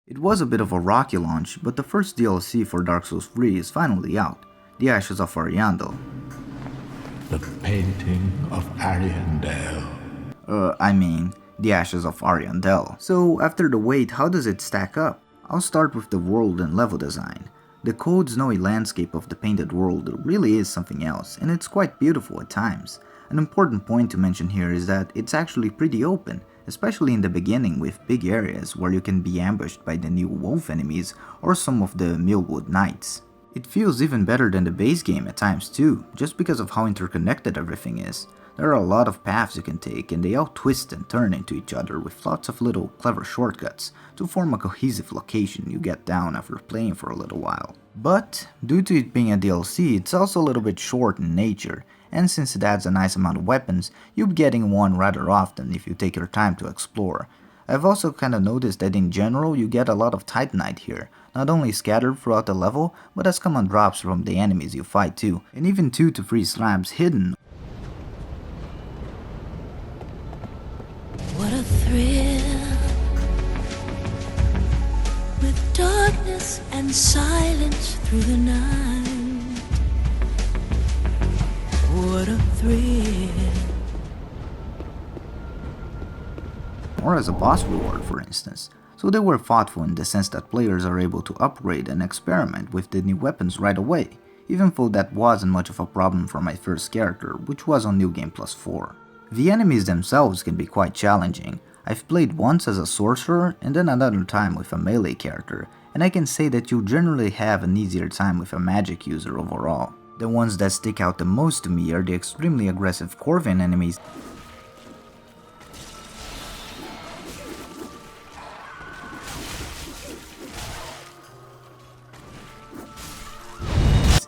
It was a bit of a rocky launch, but the first DLC for Dark Souls 3 is finally out, The Ashes of Ariandel. The painting of Ariandel. The Ashes of Ariandel. So after the wait, how does it stack up? I'll start with the world and level design. The cold snowy landscape of the painted world really is something else, and it's quite beautiful at times. An important point to mention here is that it's actually pretty open, especially in the beginning with big areas where you can be ambushed by the new wolf enemies or some of the Millwood Knights. It feels even better than the base game at times too, just because of how interconnected everything is. There are a lot of paths you can take and they all twist and turn into each other with lots of little clever shortcuts to form a cohesive location you get down after playing for a little while. But, due to it being a DLC, it's also a little bit short in nature, and since it adds a nice amount of weapons, you'll be getting one rather often if you take your time to explore. I've also kinda noticed that in general you get a lot of Titanite here, not only scattered throughout the level, but as common drops from the enemies you fight too, and even 2 to 3 slabs hidden. What a thrill, with darkness and silence through the night. What a thrill. Or as a boss reward, for instance. So they were thoughtful in the sense that players are able to upgrade and experiment with the new weapons right away, even though that wasn't much of a problem for my first character, which was on New Game Plus 4. The enemies themselves can be quite challenging. I've played once as a sorcerer and then another time with a melee character, and I can say that you generally have an easier time with a magic user overall. The ones that stick out the most to me are the extremely aggressive Corvin enemies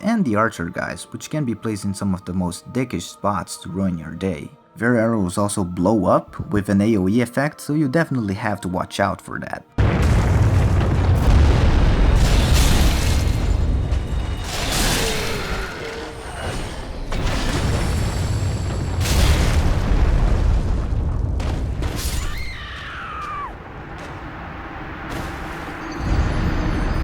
and the archer guys, which can be placed in some of the most dickish spots to ruin your day. Their arrows also blow up with an AoE effect, so you definitely have to watch out for that.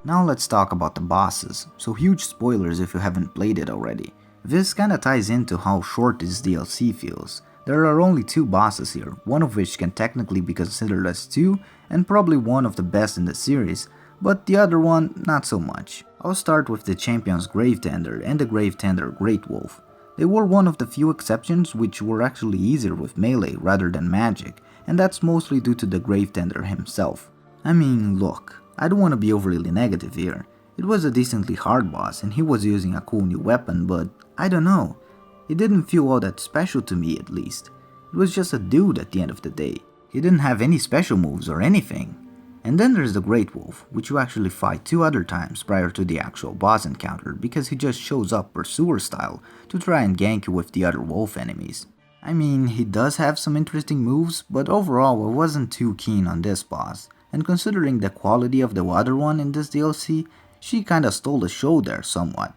Now let's talk about the bosses, so huge spoilers if you haven't played it already. This kinda ties into how short this DLC feels. There are only 2 bosses here, one of which can technically be considered as 2 and probably one of the best in the series, but the other one not so much. I'll start with the Champion's Gravetender and the Gravetender Great Wolf. They were one of the few exceptions which were actually easier with melee rather than magic, and that's mostly due to the Gravetender himself. I mean, look, I don't want to be overly negative here. It was a decently hard boss and he was using a cool new weapon, but I don't know. It didn't feel all that special to me at least. It was just a dude at the end of the day. He didn't have any special moves or anything. And then there's the Great Wolf, which you actually fight 2 other times prior to the actual boss encounter because he just shows up pursuer style to try and gank you with the other wolf enemies. I mean, he does have some interesting moves, but overall I wasn't too keen on this boss. And considering the quality of the other one in this DLC, she kinda stole the show there somewhat.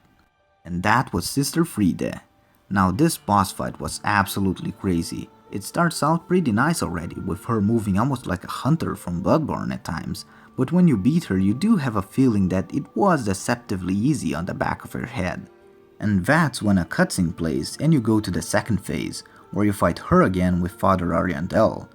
And that was Sister Freide. Now this boss fight was absolutely crazy. It starts out pretty nice already, with her moving almost like a hunter from Bloodborne at times, but when you beat her you do have a feeling that it was deceptively easy on the back of her head. And that's when a cutscene plays and you go to the second phase, where you fight her again with Father Ariandel.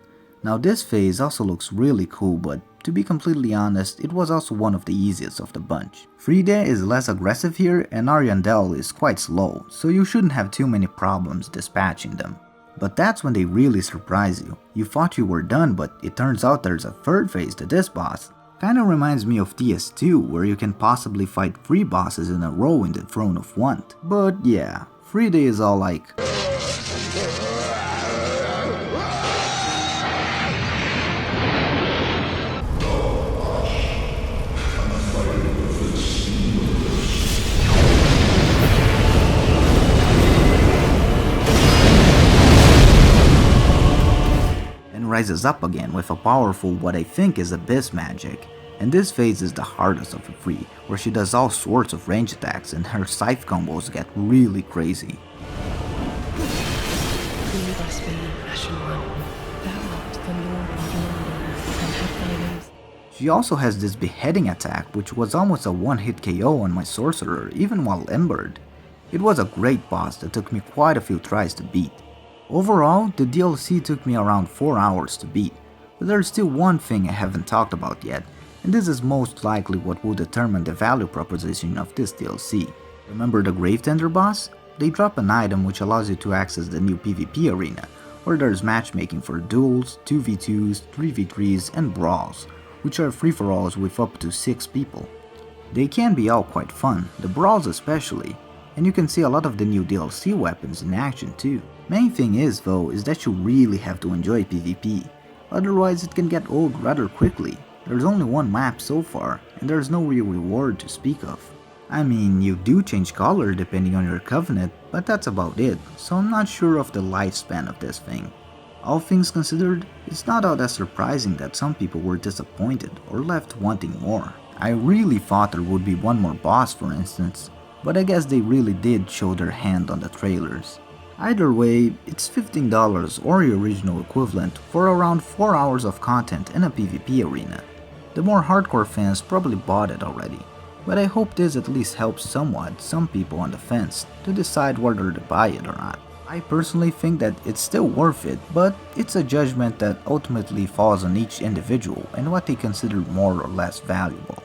Now this phase also looks really cool, but to be completely honest, it was also one of the easiest of the bunch. Freide is less aggressive here and Ariandel is quite slow, so you shouldn't have too many problems dispatching them. But that's when they really surprise you. You thought you were done, but it turns out there's a third phase to this boss. Kinda reminds me of TS2, where you can possibly fight 3 bosses in a row in the Throne of Want. But yeah, Freide is all like, rises up again with a powerful what I think is abyss magic, and this phase is the hardest of the 3, where she does all sorts of range attacks and her scythe combos get really crazy. Lead us, Ashen One. Thou art the Lord of yonder, and have thy ways. She also has this beheading attack, which was almost a one-hit KO on my sorcerer even while embered. It was a great boss that took me quite a few tries to beat. Overall, the DLC took me around 4 hours to beat, but there's still one thing I haven't talked about yet, and this is most likely what will determine the value proposition of this DLC. Remember the Gravetender boss? They drop an item which allows you to access the new PvP arena, where there's matchmaking for duels, 2v2s, 3v3s, and brawls, which are free-for-alls with up to 6 people. They can be all quite fun, the brawls especially, and you can see a lot of the new DLC weapons in action too. Main thing is though is that you really have to enjoy PvP, otherwise it can get old rather quickly. There's only one map so far, and there's no real reward to speak of. I mean, you do change color depending on your covenant, but that's about it, so I'm not sure of the lifespan of this thing. All things considered, it's not all that surprising that some people were disappointed or left wanting more. I really thought there would be one more boss for instance, but I guess they really did show their hand on the trailers. Either way, it's $15 or the original equivalent for around 4 hours of content in a PvP arena. The more hardcore fans probably bought it already, but I hope this at least helps somewhat some people on the fence to decide whether to buy it or not. I personally think that it's still worth it, but it's a judgment that ultimately falls on each individual and what they consider more or less valuable.